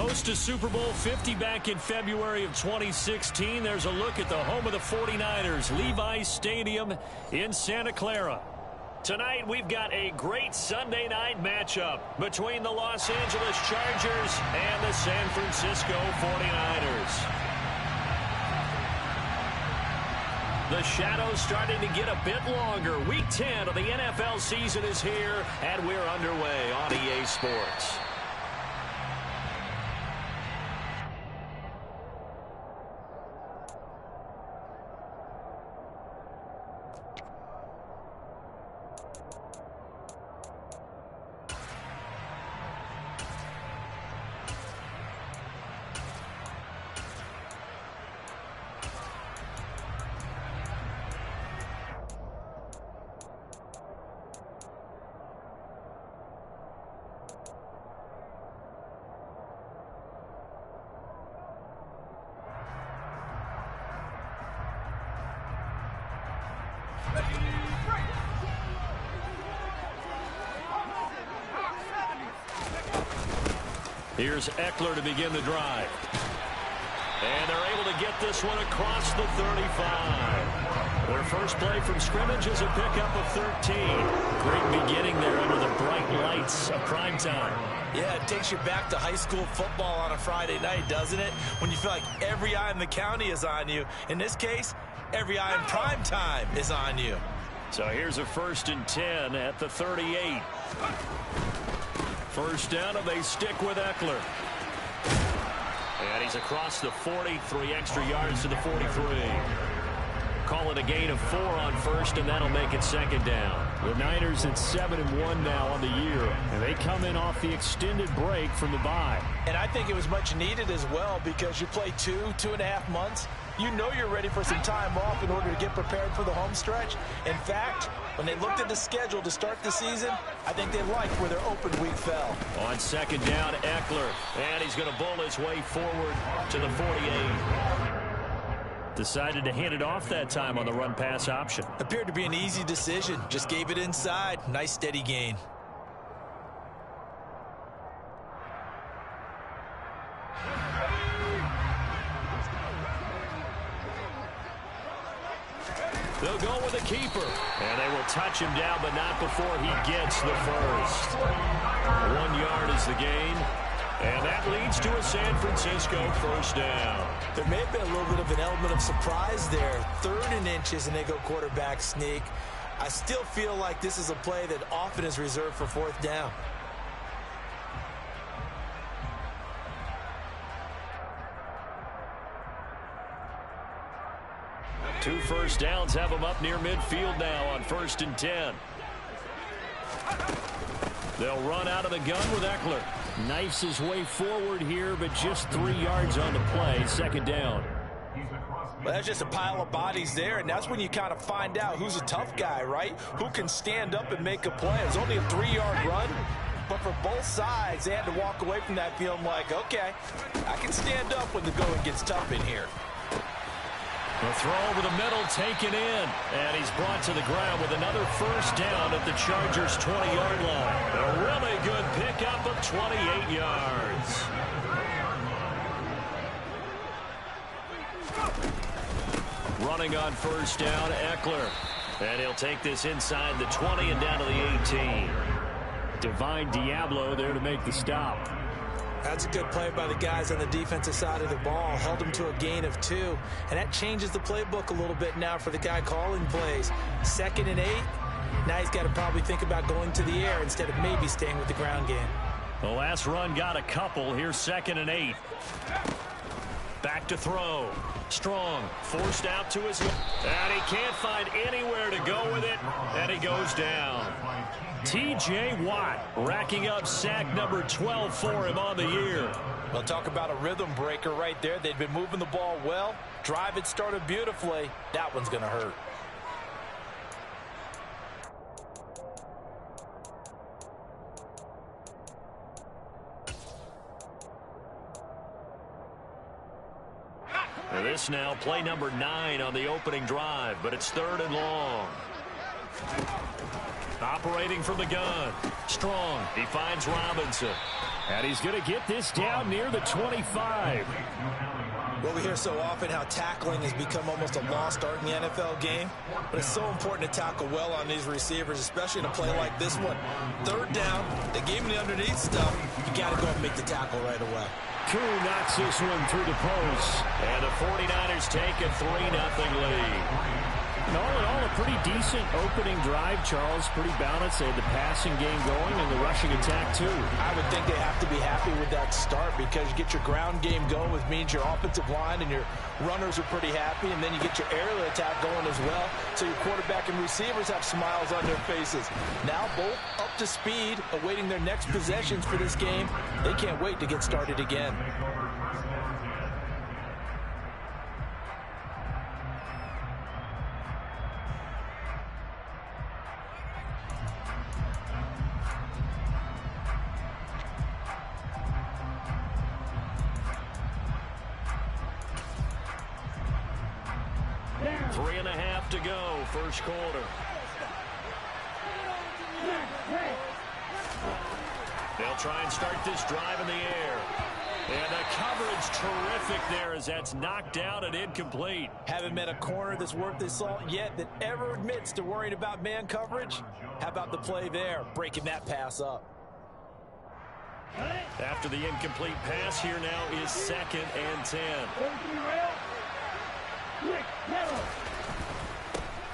Host to Super Bowl 50 back in February of 2016. There's a look at the home of the 49ers, Levi's Stadium in Santa Clara. Tonight, we've got a great Sunday night matchup between the Los Angeles Chargers and the San Francisco 49ers. The shadow's starting to get a bit longer. Week 10 of the NFL season is here, and we're underway on EA Sports. Here's Eckler to begin the drive. And they're able to get this one across the 35. Their first play from scrimmage is a pickup of 13. Great beginning there under the bright lights of primetime. Yeah, it takes you back to high school football on a Friday night, doesn't it? When you feel like every eye in the county is on you. In this case, every eye in primetime is on you. So here's a 1st and 10 at the 38. First down, and they stick with Eckler. And he's across the 43 extra yards to the 43. Call it a gain of 4 on first, and that'll make it 2nd down. The Niners at 7-1 now on the year, and they come in off the extended break from the bye. And I think it was much needed as well, because you play 2.5 months. You know you're ready for some time off in order to get prepared for the home stretch. In fact, when they looked at the schedule to start the season, I think they liked where their open week fell. On 2nd down, Eckler, and he's going to bull his way forward to the 48. Decided to hand it off that time on the run-pass option. Appeared to be an easy decision. Just gave it inside. Nice steady gain. They'll go with a keeper, and they will touch him down, but not before he gets the first. 1 yard is the gain, and that leads to a San Francisco 1st down. There may have been a little bit of an element of surprise there. 3rd and inches, and they go quarterback sneak. I still feel like this is a play that often is reserved for 4th down. Two 1st downs have them up near midfield now on 1st and 10. They'll run out of the gun with Eckler. Knifes his way forward here, but just 3 yards on the play. 2nd down. Well, that's just a pile of bodies there, and that's when you kind of find out who's a tough guy, right? Who can stand up and make a play. It's only a 3-yard run, but for both sides, they had to walk away from that feeling like, okay, I can stand up when the going gets tough in here. The throw over the middle, taken in, and he's brought to the ground with another 1st down at the Chargers' 20-yard line. A really good pickup of 28 yards. Running on 1st down, Eckler, and he'll take this inside the 20 and down to the 18. Divine Diablo there to make the stop. That's a good play by the guys on the defensive side of the ball. Held them to a gain of 2. And that changes the playbook a little bit now for the guy calling plays. 2nd and 8. Now he's got to probably think about going to the air instead of maybe staying with the ground game. The last run got a couple. Here's 2nd and 8. Back to throw. Strong. Forced out to his left. And he can't find anywhere to go with it. And he goes down. T.J. Watt racking up sack number 12 for him on the year. Well, talk about a rhythm breaker right there. They've been moving the ball well. Drive it started beautifully. That one's going to hurt. And this now play number 9 on the opening drive, but it's 3rd and long. Operating from the gun. Strong. He finds Robinson. And he's going to get this down near the 25. Well, we hear so often how tackling has become almost a lost art in the NFL game, but it's so important to tackle well on these receivers, especially in a play like this one. Third down, they gave him the underneath stuff. You got to go and make the tackle right away. Koo knocks this one through the post. And the 49ers take a 3-0 lead. And all in all, a pretty decent opening drive, Charles. Pretty balanced. They had the passing game going and the rushing attack, too. I would think they have to be happy with that start because you get your ground game going, which means your offensive line and your runners are pretty happy, and then you get your aerial attack going as well, so your quarterback and receivers have smiles on their faces. Now both up to speed, awaiting their next possessions for this game. They can't wait to get started again. To go, first quarter. They'll try and start this drive in the air. And the coverage terrific there as that's knocked down and incomplete. Haven't met a corner that's worth the salt yet that ever admits to worrying about man coverage. How about the play there, breaking that pass up? After the incomplete pass, here now is 2nd and 10.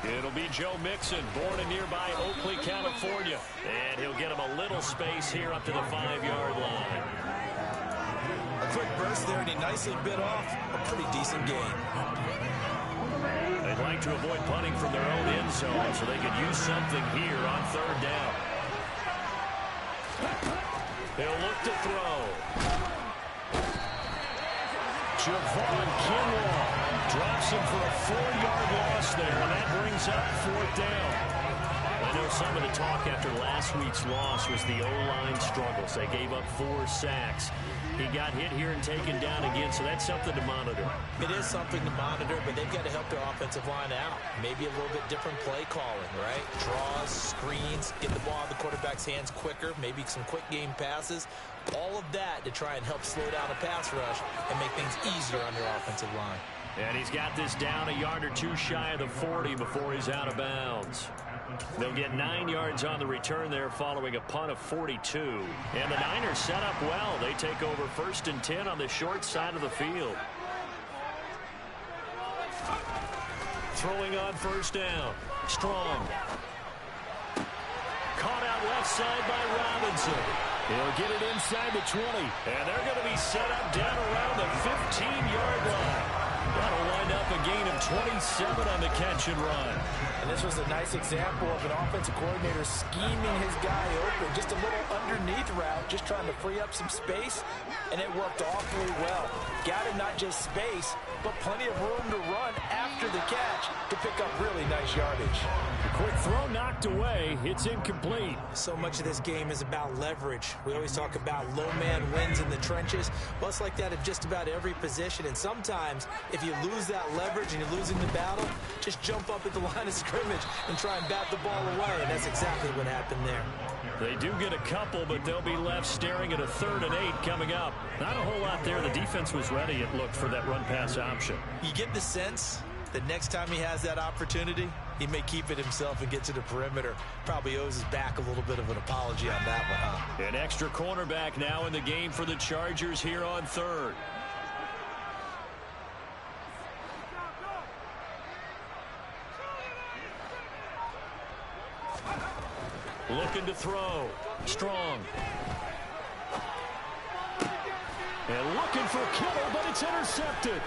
It'll be Joe Mixon, born in nearby Oakley, California. And he'll get him a little space here up to the 5-yard line. A quick burst there, and he nicely bit off a pretty decent gain. They'd like to avoid punting from their own end zone so they could use something here on 3rd down. He'll look to throw. Javon Kinlaw drops him for a 4-yard loss there, and that brings up 4th down. I know some of the talk after last week's loss was the O-line struggles. They gave up 4 sacks. He got hit here and taken down again, so that's something to monitor. It is something to monitor, but they've got to help their offensive line out. Maybe a little bit different play calling, right? Draws, screens, get the ball out of the quarterback's hands quicker, maybe some quick game passes. All of that to try and help slow down a pass rush and make things easier on their offensive line. And he's got this down a yard or two shy of the 40 before he's out of bounds. They'll get 9 yards on the return there following a punt of 42. And the Niners set up well. They take over 1st and 10 on the short side of the field. Throwing on 1st down. Strong. Caught out left side by Robinson. He'll get it inside the 20. And they're going to be set up down around the 15-yard line. That'll wind up a gain of 27 on the catch and run. And this was a nice example of an offensive coordinator scheming his guy open. Just a little underneath route, just trying to free up some space, and it worked awfully well. Got him not just space, but plenty of room to run after the catch to pick up really nice yardage. Quick throw knocked away. It's incomplete. So much of this game is about leverage. We always talk about low man wins in the trenches. Well, it's like that at just about every position. And sometimes, if you lose that leverage and you're losing the battle, just jump up at the line of scrimmage and try and bat the ball away. And that's exactly what happened there. They do get a couple, but they'll be left staring at a 3rd and 8 coming up. Not a whole lot there. The defense was ready, it looked, for that run-pass option. You get the sense that next time he has that opportunity, he may keep it himself and get to the perimeter. Probably owes his back a little bit of an apology on that one, huh? An extra cornerback now in the game for the Chargers here on 3rd. Looking to throw. Strong. And looking for Kittle, but it's intercepted.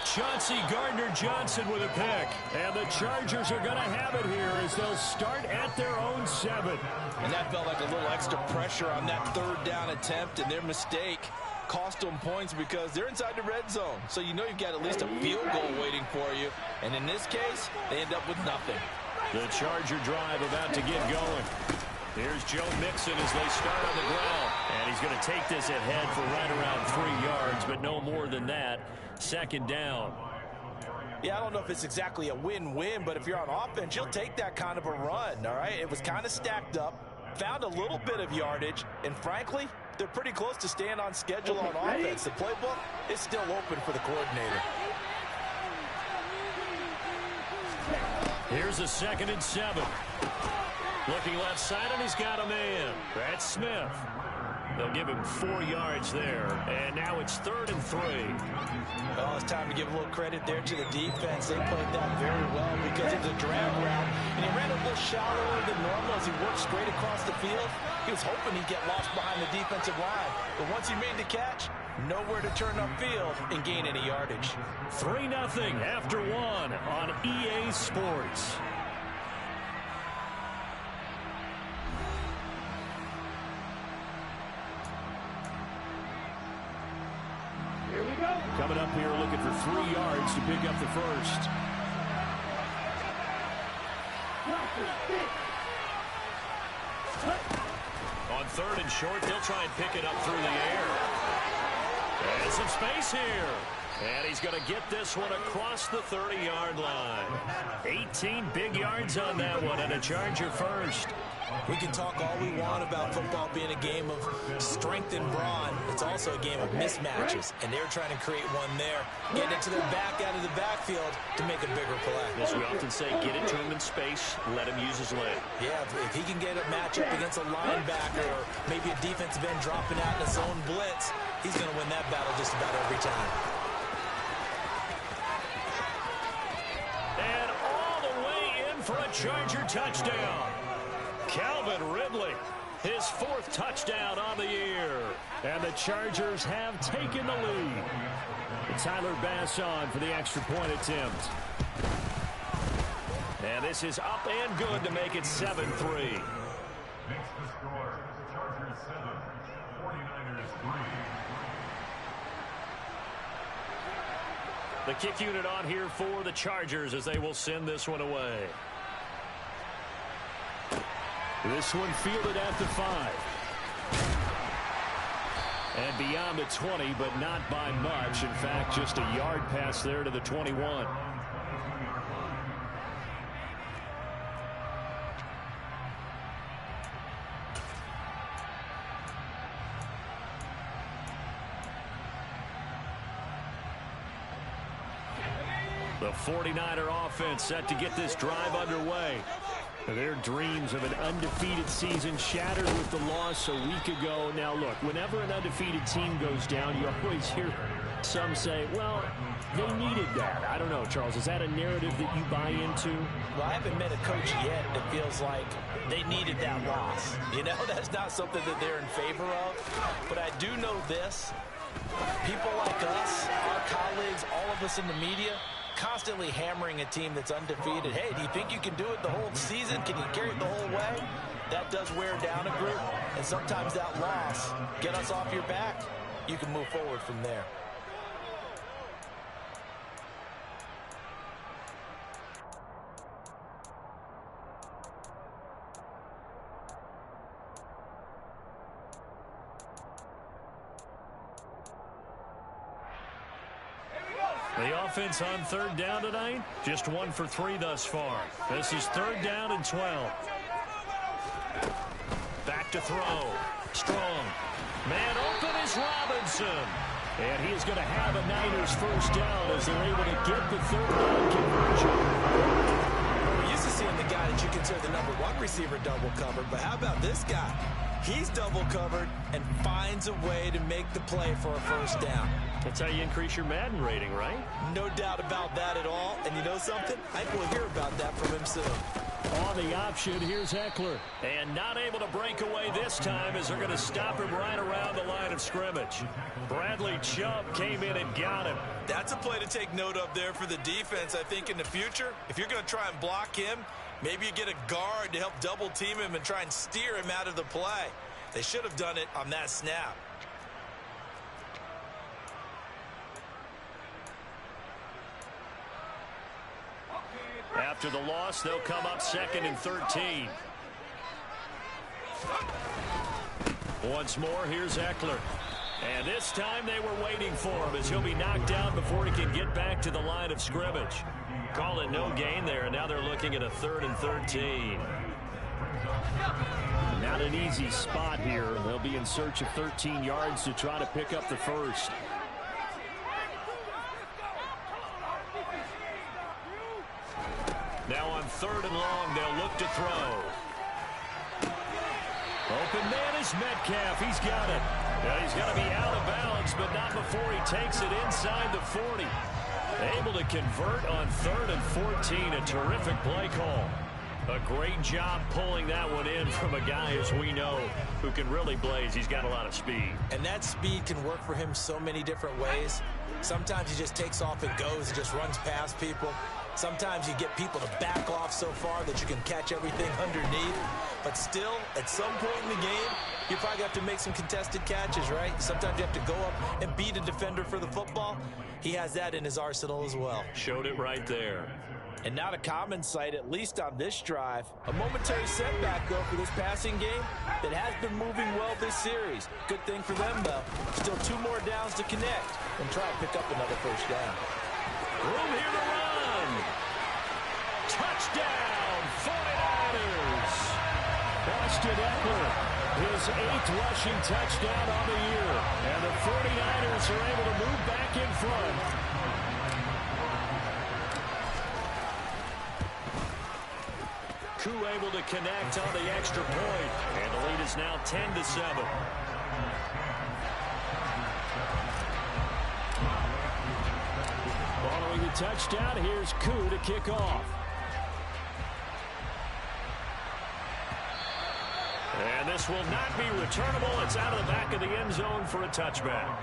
Chauncey Gardner-Johnson with a pick. And the Chargers are going to have it here as they'll start at their own 7. And that felt like a little extra pressure on that 3rd down attempt, and their mistake cost them points because they're inside the red zone. So you know you've got at least a field goal waiting for you. And in this case, they end up with nothing. The Charger drive about to get going. Here's Joe Mixon as they start on the ground. And he's going to take this ahead for right around 3 yards, but no more than that. 2nd down. Yeah, I don't know if it's exactly a win-win, but if you're on offense, you'll take that kind of a run, all right? It was kind of stacked up, found a little bit of yardage, and frankly, they're pretty close to staying on schedule on offense. The playbook is still open for the coordinator. Here's a 2nd and 7. Looking left side, and he's got a man. That's Smith. They'll give him 4 yards there, and now it's 3rd and 3. Well, it's time to give a little credit there to the defense. They played that very well because it was a drag route, and he ran a little shallower than normal as he worked straight across the field. He was hoping he'd get lost behind the defensive line, but once he made the catch, nowhere to turn upfield and gain any yardage. 3-0 after 1 on EA Sports. Coming up here looking for 3 yards to pick up the first. On 3rd and short, they'll try and pick it up through the air. And some space here. And he's going to get this one across the 30-yard line. 18 big yards on that one, and a Charger first. We can talk all we want about football being a game of strength and brawn. It's also a game of mismatches, and they're trying to create one there. Get it to their back out of the backfield to make a bigger play. As we often say, get it to him in space, let him use his leg. Yeah, if he can get a matchup against a linebacker or maybe a defensive end dropping out in his own blitz, he's going to win that battle just about every time. And all the way in for a Charger touchdown. Calvin Ridley, his 4th touchdown on the year. And the Chargers have taken the lead. Tyler Bass on for the extra point attempt. And this is up and good to make it 7-3. Makes the score Chargers 7, 49ers 3. The kick unit on here for the Chargers as they will send this one away. This one fielded at the 5. And beyond the 20, but not by much. In fact, just a yard pass there to the 21. The 49er offense set to get this drive underway. Their dreams of an undefeated season shattered with the loss a week ago. Now, look, whenever an undefeated team goes down, you always hear some say, well, they needed that. I don't know, Charles. Is that a narrative that you buy into? Well, I haven't met a coach yet that feels like they needed that loss. You know, that's not something that they're in favor of. But I do know this. People like us, our colleagues, all of us in the media, constantly hammering a team that's undefeated. Hey, do you think you can do it the whole season? Can you carry it the whole way? That does wear down a group, and sometimes that loss, get us off your back, you can move forward from there. The offense on 3rd down tonight, just 1 for 3 thus far. This is 3rd down and 12. Back to throw. Strong. Man open is Robinson. And he is going to have a Niners first down as they're able to get the 3rd down conversion. We're used to seeing the guy that you consider the number 1 receiver double covered, but how about this guy? He's double covered and finds a way to make the play for a first down. That's how you increase your Madden rating, right? No doubt about that at all. And you know something? I think we'll hear about that from him soon. On the option, here's Eckler. And not able to break away this time as they're going to stop him right around the line of scrimmage. Bradley Chubb came in and got him. That's a play to take note of there for the defense, I think, in the future. If you're going to try and block him, maybe you get a guard to help double team him and try and steer him out of the play. They should have done it on that snap. After the loss, they'll come up 2nd and 13. Once more, here's Eckler. And this time they were waiting for him as he'll be knocked down before he can get back to the line of scrimmage. Call it no gain there, and now they're looking at a 3rd and 13. Not an easy spot here. They'll be in search of 13 yards to try to pick up the first. Now on 3rd and long, they'll look to throw. Open man is Metcalf. He's got it. Yeah, he's going to be out of bounds, but not before he takes it inside the 40. Able to convert on 3rd and 14. A terrific play call. A great job pulling that one in from a guy, as we know, who can really blaze. He's got a lot of speed. And that speed can work for him so many different ways. Sometimes he just takes off and goes and just runs past people. Sometimes you get people to back off so far that you can catch everything underneath. But still, at some point in the game, you probably have to make some contested catches, right? Sometimes you have to go up and beat a defender for the football. He has that in his arsenal as well. Showed it right there. And not a common sight, at least on this drive. A momentary setback, though, for this passing game that has been moving well this series. Good thing for them, though. Still 2 more downs to connect and try to pick up another first down. Room here to run. Touchdown, 49ers. Austin Eckler, his 8th rushing touchdown on the year. And the 49ers are able to move back in front. Koo able to connect on the extra point. And the lead is now 10-7. Following the touchdown, here's Koo to kick off. And this will not be returnable. It's out of the back of the end zone for a touchback.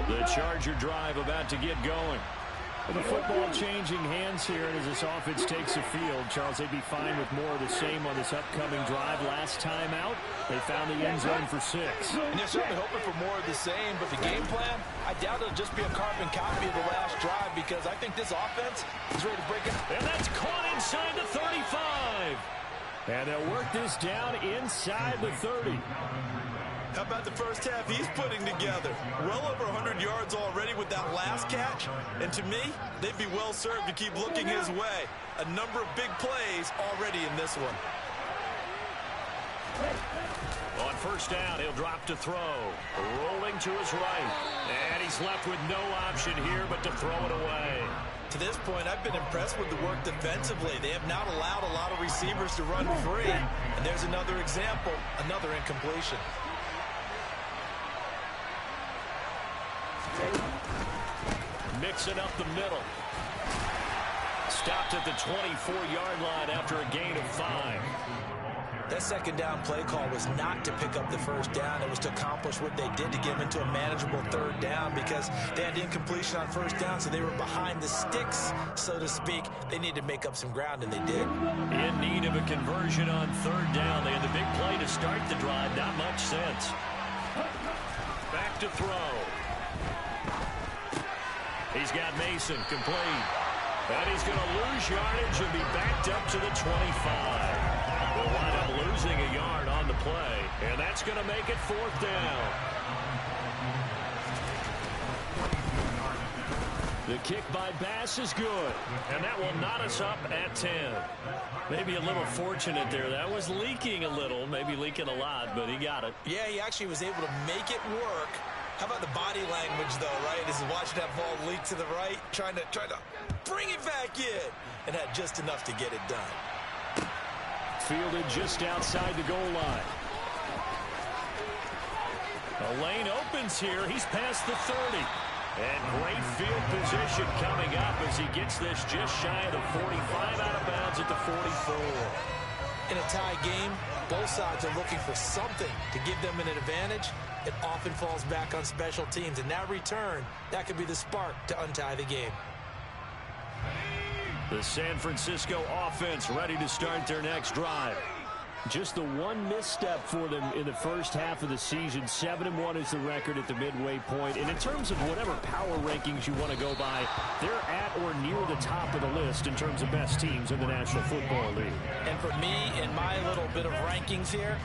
The Charger drive about to get going. The football changing hands here, and as this offense takes the field, Charles, they'd be fine with more of the same on this upcoming drive. Last time out, they found the end zone for 6. And they're certainly hoping for more of the same, but the game plan, I doubt it'll just be a carbon copy of the last drive, because I think this offense is ready to break it. And that's caught inside the 35. And they'll work this down inside the 30. How about the first half he's putting together? Well over 100 yards already with that last catch. And to me, they'd be well served to keep looking his way. A number of big plays already in this one. On first down, he'll drop to throw. Rolling to his right. And he's left with no option here but to throw it away. To this point, I've been impressed with the work defensively. They have not allowed a lot of receivers to run free. And there's another example, another incompletion. Mixing up the middle. Stopped at the 24-yard line after a gain of 5. That second down play call was not to pick up the first down. It was to accomplish what they did to get them into a manageable 3rd down, because they had incompletion on first down, so they were behind the sticks, so to speak. They needed to make up some ground, and they did. In need of a conversion on 3rd down. They had the big play to start the drive. Not much sense. Back to throw. He's got Mason complete. And he's going to lose yardage and be backed up to the 25. They'll wind up losing a yard on the play. And that's going to make it 4th down. The kick by Bass is good. And that will knot us up at 10. Maybe a little fortunate there. That was leaking a little, maybe leaking a lot, but he got it. Yeah, he actually was able to make it work. How about the body language, though, right? As he's watching that ball leak to the right, trying to bring it back in, and had just enough to get it done. Fielded just outside the goal line. The lane opens here. He's past the 30. And great field position coming up as he gets this just shy of the 45, out of bounds at the 44. In a tie game, both sides are looking for something to give them an advantage. It often falls back on special teams, and that return, that could be the spark to untie the game. The San Francisco offense ready to start their next drive. Just the one misstep for them in the first half of the season. 7-1 is the record at the midway point. And in terms of whatever power rankings you want to go by, they're at or near the top of the list in terms of best teams in the National Football League. And for me, in my little bit of rankings here,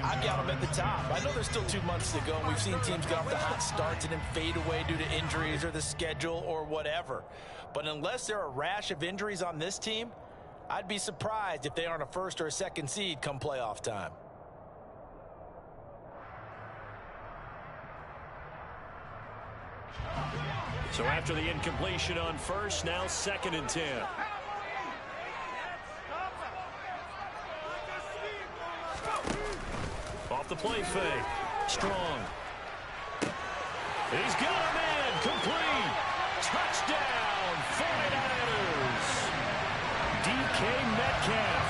I've got them at the top. I know there's still 2 months to go, and we've seen teams get off to hot starts and then fade away due to injuries or the schedule or whatever. But unless there are a rash of injuries on this team, I'd be surprised if they aren't a first or a second seed come playoff time. So after the incompletion on first, now 2nd and 10. Off the play fake. Strong. He's got a man. Complete. Touchdown. 49ers. DK Metcalf,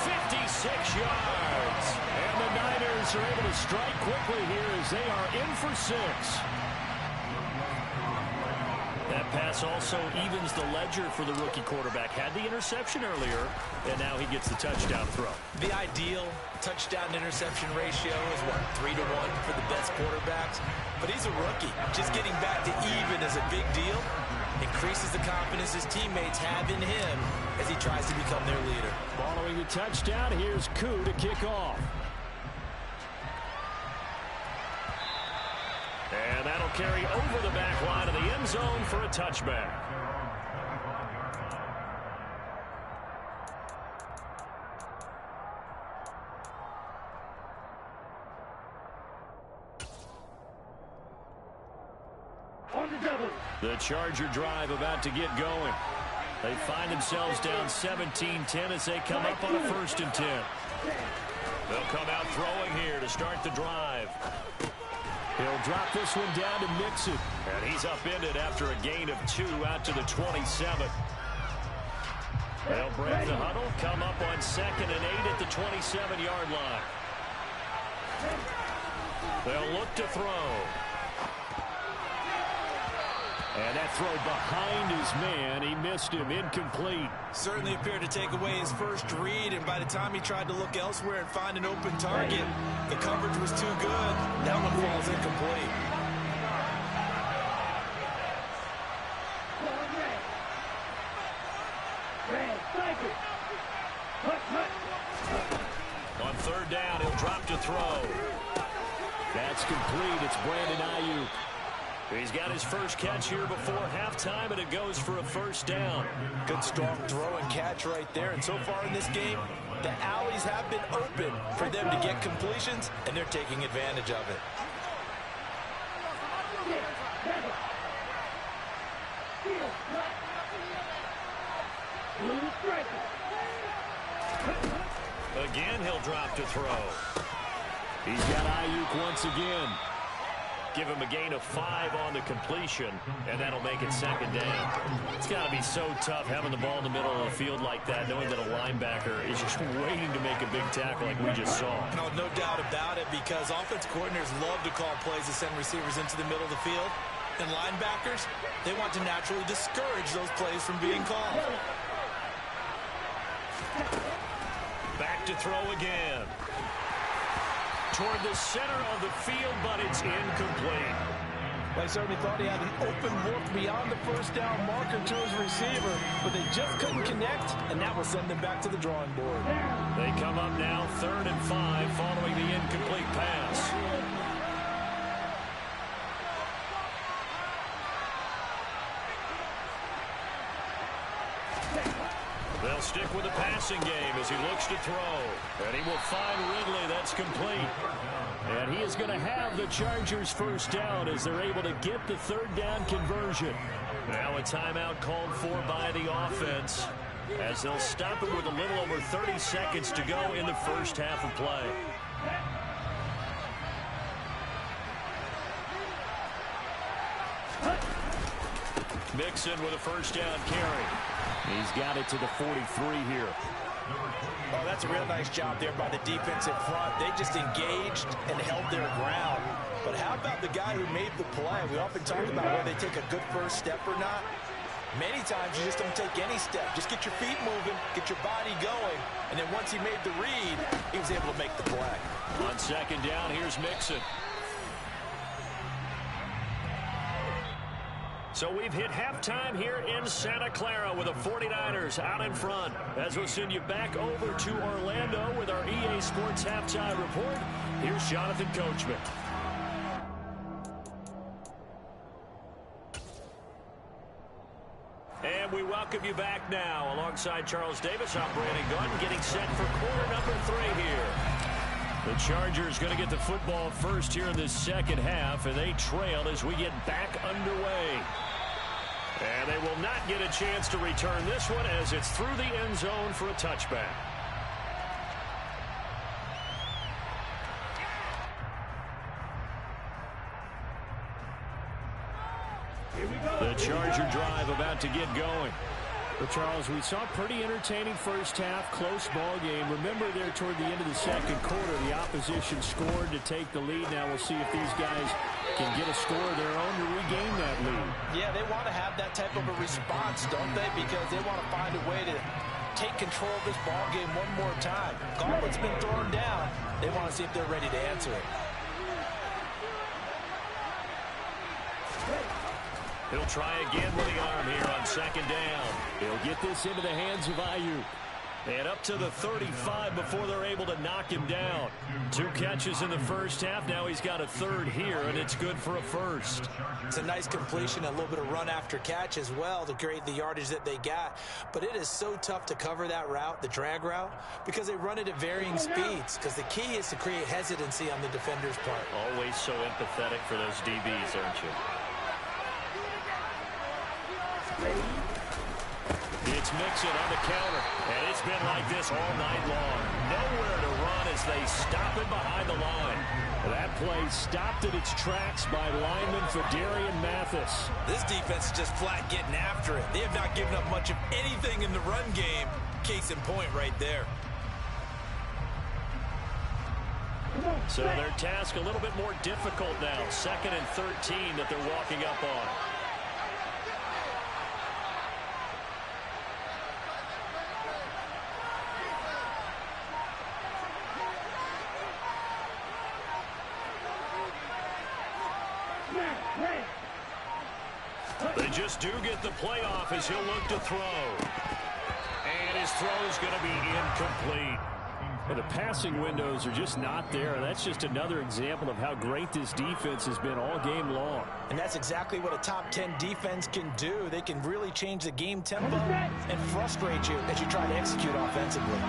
56 yards. And the Niners are able to strike quickly here as they are in for 6. That pass also evens the ledger for the rookie quarterback. Had the interception earlier, and now he gets the touchdown throw. The ideal touchdown-interception ratio is, what, 3-1 for the best quarterbacks? But he's a rookie. Just getting back to even is a big deal. Increases the confidence his teammates have in him as he tries to become their leader. Following the touchdown, here's Koo to kick off. And that'll carry over the back line of the end zone for a touchback. The Charger drive about to get going. They find themselves down 17-10 as they come up on a 1st and 10. They'll come out throwing here to start the drive. He'll drop this one down to Mixon. And he's upended after a gain of 2 out to the 27. They'll break the huddle, come up on 2nd and 8 at the 27-yard line. They'll look to throw. And that throw behind his man, he missed him, incomplete. Certainly appeared to take away his first read, and by the time he tried to look elsewhere and find an open target, the coverage was too good. That one falls incomplete. On 3rd down, he'll drop to throw. That's complete. It's Brandon Ayuk. He's got his first catch here before halftime, and it goes for a 1st down. Good strong throw and catch right there. And so far in this game, the alleys have been open for them to get completions, and they're taking advantage of it. Again, he'll drop to throw. He's got Ayuk once again. Give him a gain of 5 on the completion, and that'll make it 2nd down. It's got to be so tough having the ball in the middle of the field like that, knowing that a linebacker is just waiting to make a big tackle like we just saw. No doubt about it, because offense coordinators love to call plays to send receivers into the middle of the field. And linebackers, they want to naturally discourage those plays from being called. Back to throw again. Toward the center of the field, but it's incomplete. They certainly thought he had an open look beyond the 1st down marker to his receiver, but they just couldn't connect, and that will send them back to the drawing board. They come up now 3rd and 5 following the incomplete pass. They'll stick with the passing game as he looks to throw. And he will find Ridley. That's complete. And he is going to have the Chargers' 1st down as they're able to get the 3rd down conversion. Now a timeout called for by the offense as they'll stop it with a little over 30 seconds to go in the first half of play. Mixon with a 1st down carry. He's got it to the 43 here. Oh, that's a real nice job there by the defensive front. They just engaged and held their ground. But how about the guy who made the play? We often talk about whether they take a good first step or not. Many times you just don't take any step. Just get your feet moving, get your body going, and then once he made the read, he was able to make the play. On second down, here's Mixon. So we've hit halftime here in Santa Clara with the 49ers out in front. As we'll send you back over to Orlando with our EA Sports Halftime Report, here's Jonathan Coachman. And we welcome you back now. Alongside Charles Davis, I'm Brandon Gordon, getting set for quarter number 3 here. The Chargers going to get the football first here in this second half, and they trail as we get back underway. And they will not get a chance to return this one as it's through the end zone for a touchback. The Charger drive about to get going. Well, Charles, we saw a pretty entertaining first half, close ball game. Remember there toward the end of the second quarter, the opposition scored to take the lead. Now we'll see if these guys can get a score of their own to regain that lead. Yeah, they want to have that type of a response, don't they? Because they want to find a way to take control of this ball game one more time. Gauntlet's been thrown down. They want to see if they're ready to answer it. He'll try again with the arm here on second down. He'll get this into the hands of Ayuk. And up to the 35 before they're able to knock him down. 2 catches in the first half. Now he's got a third here, and it's good for a first. It's a nice completion, a little bit of run after catch as well to create the yardage that they got. But it is so tough to cover that route, the drag route, because they run it at varying speeds. Because the key is to create hesitancy on the defender's part. Always so empathetic for those DBs, aren't you? It's Mixon on the counter, and it's been like this all night long. Nowhere to run as they stop him behind the line. That play stopped at its tracks by lineman Fadarian Mathis. This defense is just flat getting after it. They have not given up much of anything in the run game. Case in point right there. So their task a little bit more difficult now. 2nd and 13 that they're walking up on. They just do get the playoff as he'll look to throw. And his throw's going to be incomplete. And the passing windows are just not there. That's just another example of how great this defense has been all game long. And that's exactly what a top 10 defense can do. They can really change the game tempo and frustrate you as you try to execute offensively.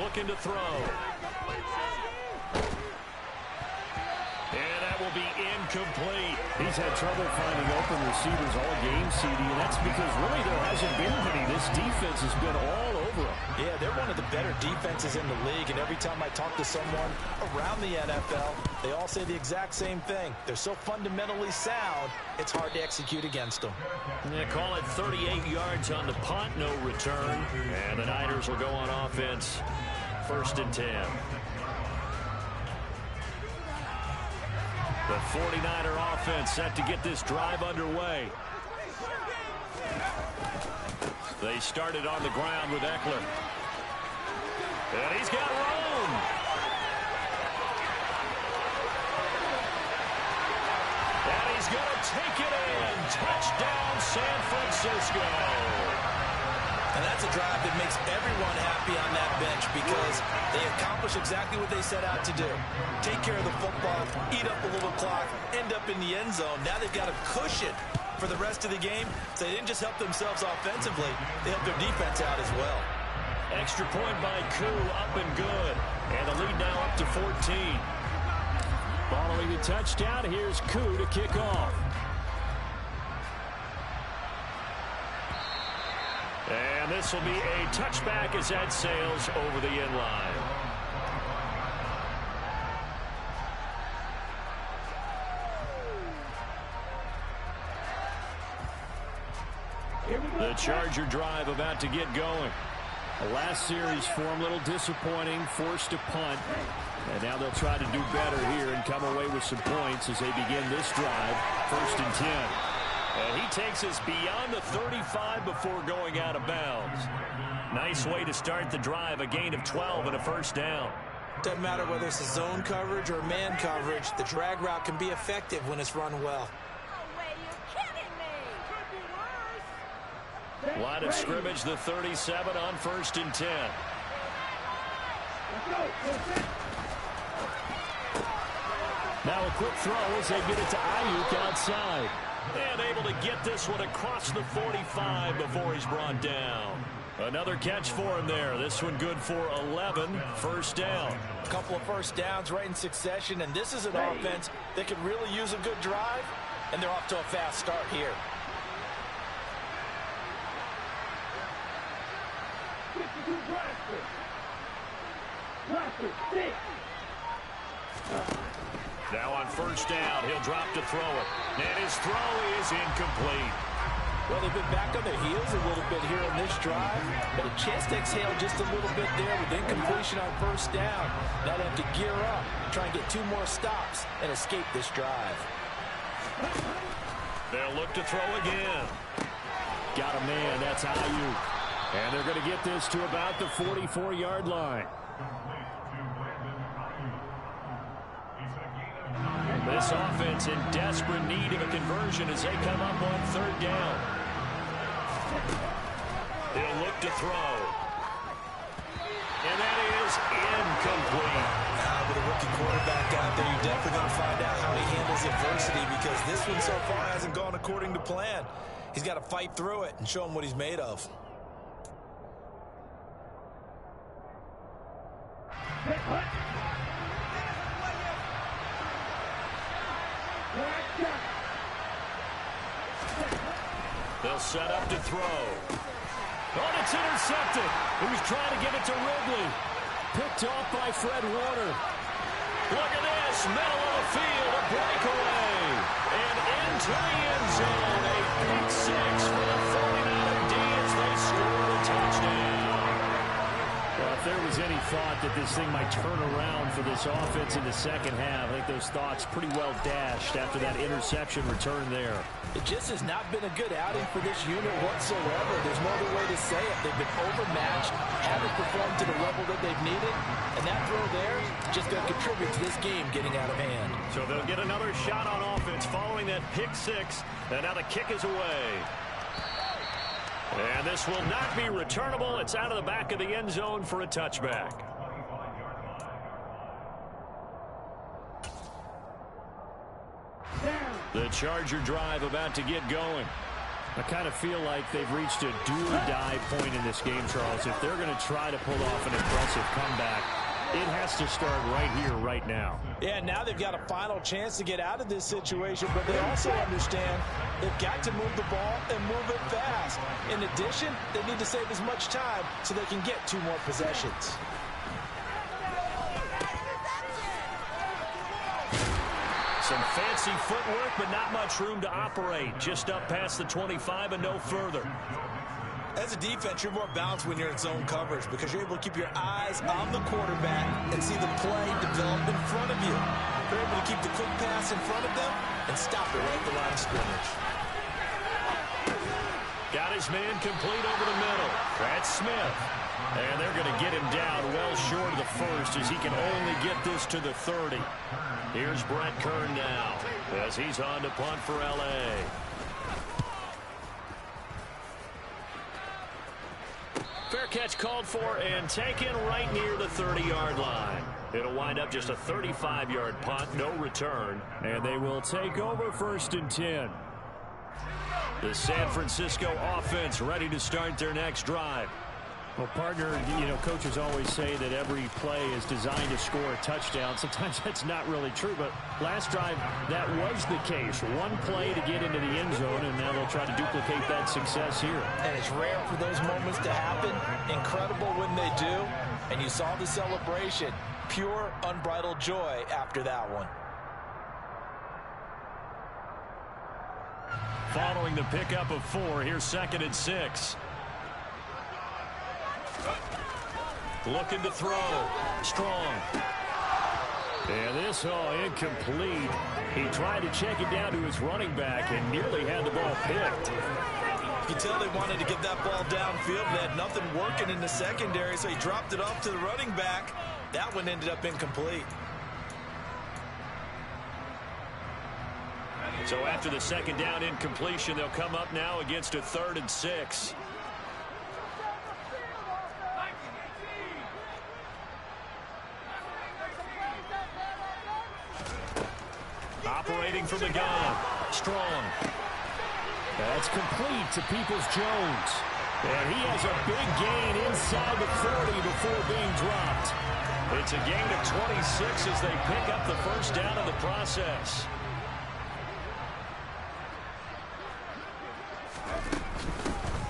Looking to throw. And that will be incomplete. He's had trouble finding open receivers all game, CD, and that's because really there hasn't been many. This defense has been all over them. Yeah, they're one of the better defenses in the league, and every time I talk to someone around the NFL, they all say the exact same thing. They're so fundamentally sound, it's hard to execute against them. They call it 38 yards on the punt, no return. And the Niners will go on offense, 1st and 10. The 49er offense set to get this drive underway. They started on the ground with Eckler. And he's got room. And he's going to take it in. Touchdown, San Francisco. And that's a drive that makes everyone happy on that bench because they accomplish exactly what they set out to do. Take care of the football, eat up a little clock, end up in the end zone. Now they've got a cushion for the rest of the game. So they didn't just help themselves offensively, they helped their defense out as well. Extra point by Koo, up and good. And the lead now up to 14. Following the touchdown, here's Koo to kick off. And this will be a touchback as that sails over the end line. The Charger drive about to get going. The last series for him, a little disappointing, forced to punt. And now they'll try to do better here and come away with some points as they begin this drive. 1st and 10. And he takes us beyond the 35 before going out of bounds. Nice way to start the drive, a gain of 12 and a 1st down. Doesn't matter whether it's a zone coverage or man coverage, the drag route can be effective when it's run well. Line of scrimmage, the 37 on 1st and 10. Now a quick throw as they get it to Ayuk outside. And able to get this one across the 45 before he's brought down. Another catch for him there. This one good for 11. 1st down. A couple of 1st downs right in succession, and this is an offense that could really use a good drive, and they're off to a fast start here. Now on 1st down, he'll drop to throw it. And his throw is incomplete. Well, they've been back on their heels a little bit here in this drive, but a chance to exhale just a little bit there with incompletion on 1st down. Now they have to gear up, try and get 2 more stops, and escape this drive. They'll look to throw again. Got a man, that's Ayuk. And they're going to get this to about the 44-yard line. This offense in desperate need of a conversion as they come up on 3rd down. They'll look to throw. And that is incomplete. With a rookie quarterback out there, you're definitely going to find out how he handles adversity, because this one so far hasn't gone according to plan. He's got to fight through it and show him what he's made of. They'll set up to throw. Oh, it's intercepted. He was trying to get it to Ridley. Picked off by Fred Warner. Look at this. Middle of the field, a breakaway. And into the end zone, a pick 6 for the 49er D as they score a touchdown. Well, if there was any thought that this thing might turn around for this offense in the 2nd half, I think those thoughts pretty well dashed after that interception return there. It just has not been a good outing for this unit whatsoever. There's no other way to say it. They've been overmatched, haven't performed to the level that they've needed, and that throw there is just going to contribute to this game getting out of hand. So they'll get another shot on offense following that pick 6, and now the kick is away. And this will not be returnable. It's out of the back of the end zone for a touchback. The Charger drive about to get going. I kind of feel like they've reached a do-or-die point in this game, Charles. If they're going to try to pull off an impressive comeback, it has to start right here, right now. Yeah, now they've got a final chance to get out of this situation, but they also understand they've got to move the ball and move it fast. In addition, they need to save as much time so they can get 2 more possessions. Some fancy footwork, but not much room to operate. Just up past the 25 and no further. As a defense, you're more balanced when you're in zone coverage because you're able to keep your eyes on the quarterback and see the play develop in front of you. You're able to keep the quick pass in front of them and stop it right at the line of scrimmage. Got his man complete over the middle. That's Smith. And they're going to get him down well short of the 1st as he can only get this to the 30. Here's Brett Kern now as he's on to punt for L.A. Fair catch called for and taken right near the 30-yard line. It'll wind up just a 35-yard punt, no return. And they will take over 1st and 10. The San Francisco offense ready to start their next drive. Well, partner, coaches always say that every play is designed to score a touchdown. Sometimes that's not really true, but last drive, that was the case. One play to get into the end zone, and now they'll try to duplicate that success here. And it's rare for those moments to happen. Incredible when they do. And you saw the celebration. Pure, unbridled joy after that one. Following the pickup of 4, here's 2nd and 6. Looking to throw. Strong. And this all incomplete. He tried to check it down to his running back and nearly had the ball picked. You can tell they wanted to get that ball downfield. They had nothing working in the secondary, so he dropped it off to the running back. That one ended up incomplete. So after the second down incompletion, they'll come up now against a 3rd and 6. Operating from the gun. Strong. That's complete to Peoples-Jones. And he has a big gain inside the 40 before being dropped. It's a gain of 26 as they pick up the first down in the process.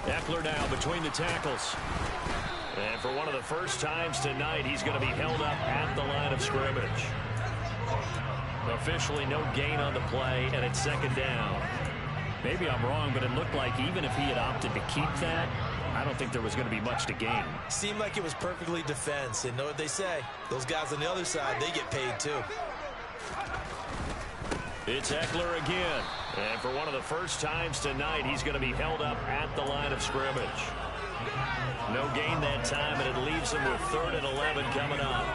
Eckler now between the tackles. And for one of the first times tonight, he's going to be held up at the line of scrimmage. Officially no gain on the play, and it's second down. Maybe I'm wrong, but it looked like even if he had opted to keep that, I don't think there was going to be much to gain. Seemed like it was perfectly defense. And know what they say? Those guys on the other side, they get paid too. It's Eckler again. And for one of the first times tonight, he's going to be held up at the line of scrimmage. No gain that time, and it leaves him with 3rd and 11 coming up.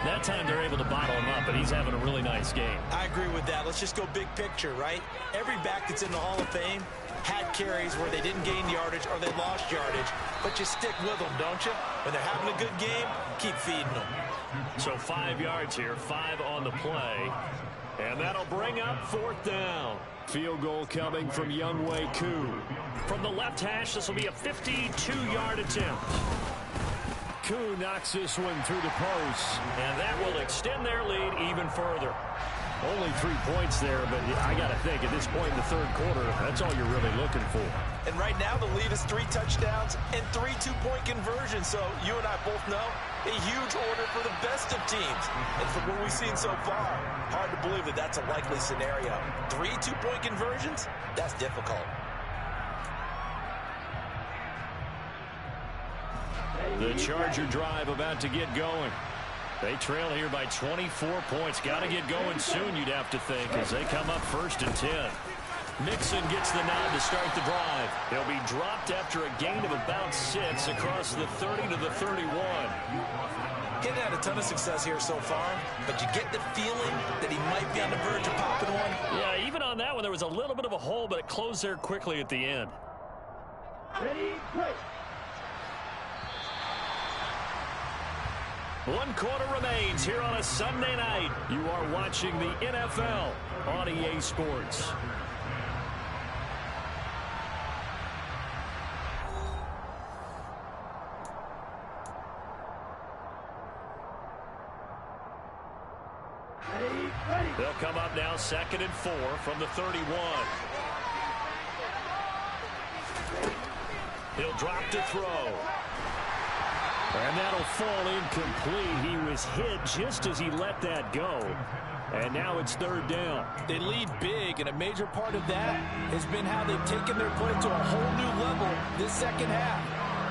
That time they're able to bottle him up, and he's having a really nice game. I agree with that. Let's just go big picture, right? Every back that's in the Hall of Fame had carries where they didn't gain yardage or they lost yardage, but you stick with them, don't you? When they're having a good game, keep feeding them. So 5 yards here, 5 on the play, and that'll bring up 4th down. Field goal coming from Younghoe Koo. From the left hash, this will be a 52-yard attempt. Koo knocks this one through the post. And that will extend their lead even further. Only 3 points there, but I got to think at this point in the 3rd quarter, that's all you're really looking for. And right now the lead is 3 touchdowns and 3 two-point conversions. So you and I both know a huge order for the best of teams. And from what we've seen so far, hard to believe that that's a likely scenario. 3 two-point conversions? That's difficult. The Charger drive about to get going. They trail here by 24 points. Got to get going soon, you'd have to think, as they come up 1st and 10. Mixon gets the nod to start the drive. He'll be dropped after a gain of about 6 across the 30 to the 31. Hadn't had a ton of success here so far, but you get the feeling that he might be on the verge of popping one. Yeah, even on that one, there was a little bit of a hole, but it closed there quickly at the end. Ready, play. 1 quarter remains here on a Sunday night. You are watching the NFL on EA Sports. They'll come up now 2nd and 4 from the 31. He'll drop to throw. And that'll fall incomplete. He was hit just as he let that go. And now it's 3rd down. They lead big, and a major part of that has been how they've taken their play to a whole new level this second half.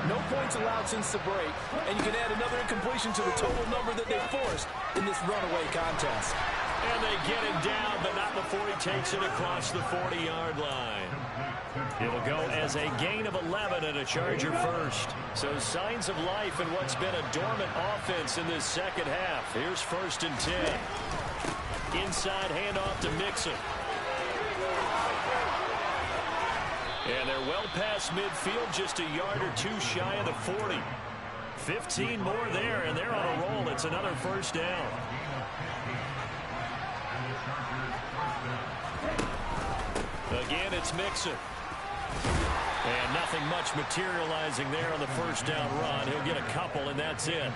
No points allowed since the break, and you can add another incompletion to the total number that they forced in this runaway contest. And they get him down, but not before he takes it across the 40-yard line. It'll go as a gain of 11 and a Charger first. So signs of life in what's been a dormant offense in this second half. Here's 1st and 10. Inside handoff to Mixon. And they're well past midfield, just a yard or 2 shy of the 40. 15 more there, and they're on a roll. It's another 1st down. Again, it's Mixon. And nothing much materializing there on the 1st down run. He'll get a couple, and that's it.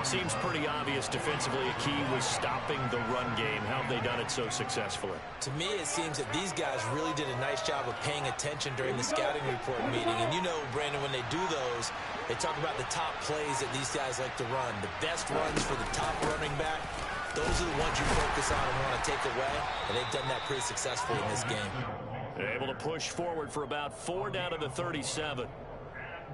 Seems pretty obvious defensively. A key was stopping the run game. How have they done it so successfully? To me, it seems that these guys really did a nice job of paying attention during the scouting report meeting. And you know, Brandon, when they do those, they talk about the top plays that these guys like to run. The best runs for the top running back. Those are the ones you focus on and want to take away. And they've done that pretty successfully in this game. They're able to push forward for about 4 down to the 37.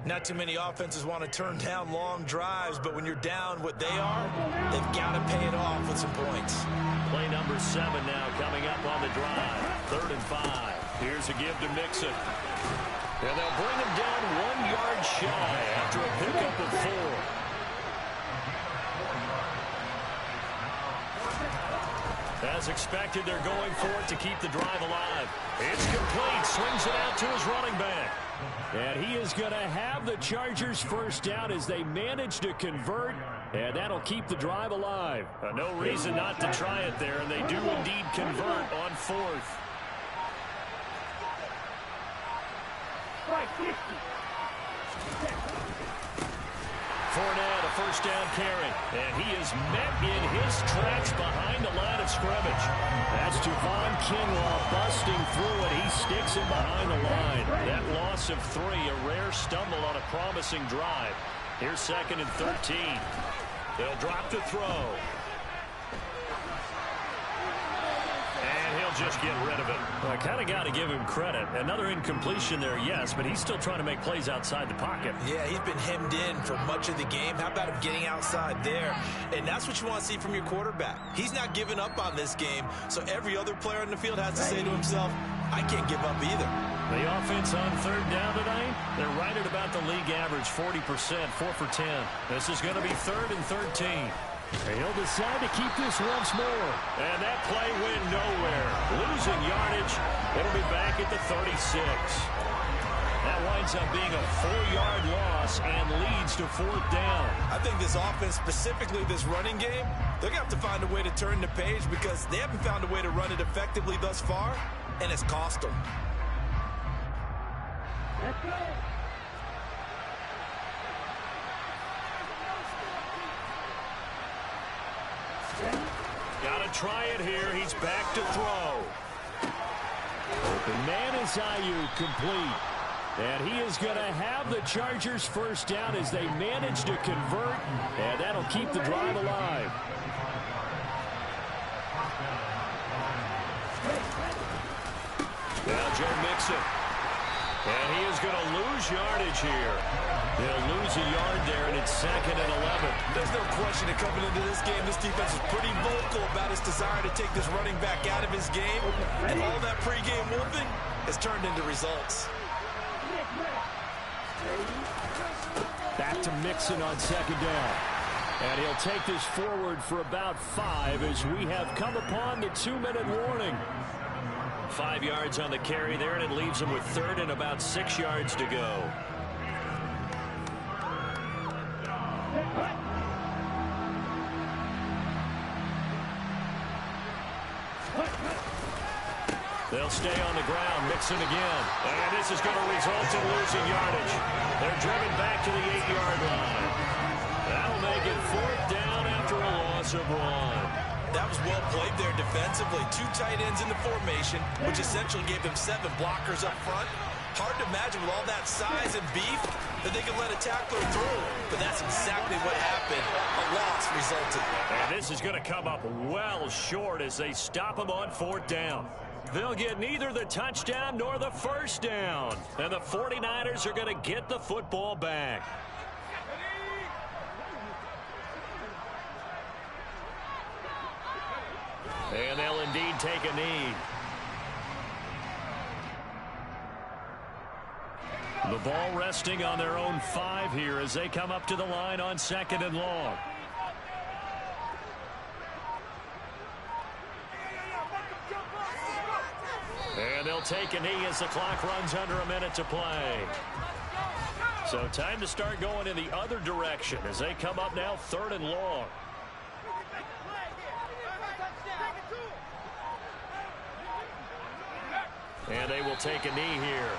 Not too many offenses want to turn down long drives, but when you're down what they are, they've got to pay it off with some points. Play number 7 now coming up on the drive. 3rd and 5. Here's a give to Mixon. And they'll bring him down 1 yard shy after a pickup of 4. As expected, they're going for it to keep the drive alive. It's complete. Swings it out to his running back. And he is going to have the Chargers first down as they manage to convert, and that'll keep the drive alive. No reason not to try it there, and they do indeed convert on 4th. Fournette, a first down carry, and he is met in his tracks behind the line of scrimmage. That's Javon Kinlaw busting through it. He sticks him behind the line. That loss of 3, a rare stumble on a promising drive. Here's 2nd and 13. They'll drop to throw. And he'll just get rid of it. Well, I kind of got to give him credit. Another incompletion there, yes, but he's still trying to make plays outside the pocket. Yeah, he's been hemmed in for much of the game. How about him getting outside there? And that's what you want to see from your quarterback. He's not giving up on this game, so every other player on the field has to say to himself, I can't give up either. The offense on 3rd down tonight, they're right at about the league average, 40%, 4 for 10. This is going to be 3rd and 13. He'll decide to keep this once more. And that play went nowhere. Losing yardage. It'll be back at the 36. That winds up being a 4-yard loss and leads to 4th down. I think this offense, specifically this running game, they're going to have to find a way to turn the page because they haven't found a way to run it effectively thus far, and it's cost them. Let's go. Got to try it here. He's back to throw. Open man is Ayuk, complete. And he is going to have the Chargers first down as they manage to convert, and that'll keep the drive alive. Now Joe Mixon. And he is going to lose yardage here. He'll lose a yard there, and it's 2nd and 11. There's no question that coming into this game, this defense is pretty vocal about his desire to take this running back out of his game. And all that pregame wolfing has turned into results. Back to Mixon on 2nd down. And he'll take this forward for about 5 as we have come upon the 2-minute warning. 5 yards on the carry there, and it leaves him with 3rd and about 6 yards to go. They'll stay on the ground. Mixon again. And this is going to result in losing yardage. They're driven back to the 8-yard line. That'll make it 4th down after a loss of 1. That was well played there defensively. 2 tight ends in the formation, which essentially gave them 7 blockers up front. Hard to imagine with all that size and beef that they could let a tackler through. But that's exactly what happened. A loss resulted. And this is going to come up well short as they stop him on 4th down. They'll get neither the touchdown nor the first down. And the 49ers are going to get the football back. And they'll indeed take a knee. The ball resting on their own 5 here as they come up to the line on 2nd and long. And they'll take a knee as the clock runs under a minute to play. So time to start going in the other direction as they come up now 3rd and long. And they will take a knee here.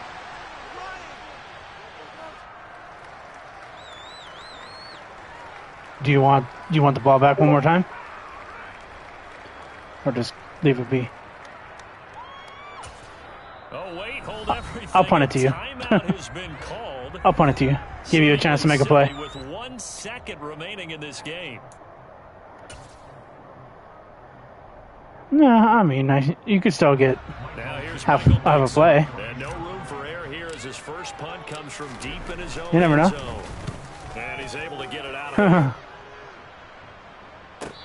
Do you want the ball back one more time? Or just leave it be? Oh, wait, hold everything. I'll punt it to you. Timeout has been called. I'll punt it to you. Give you a chance to make a play. With 1 second remaining in this game. No, I mean, you could still get have a play. And no room for error here as as his first punt comes from deep in his own You never know. zone. And he's able to get it out of there.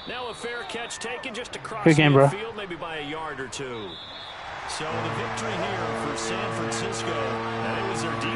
Now a fair catch taken just across Good game, bro. midfield, maybe by a yard or two. So the victory here for San Francisco, and it was their defense.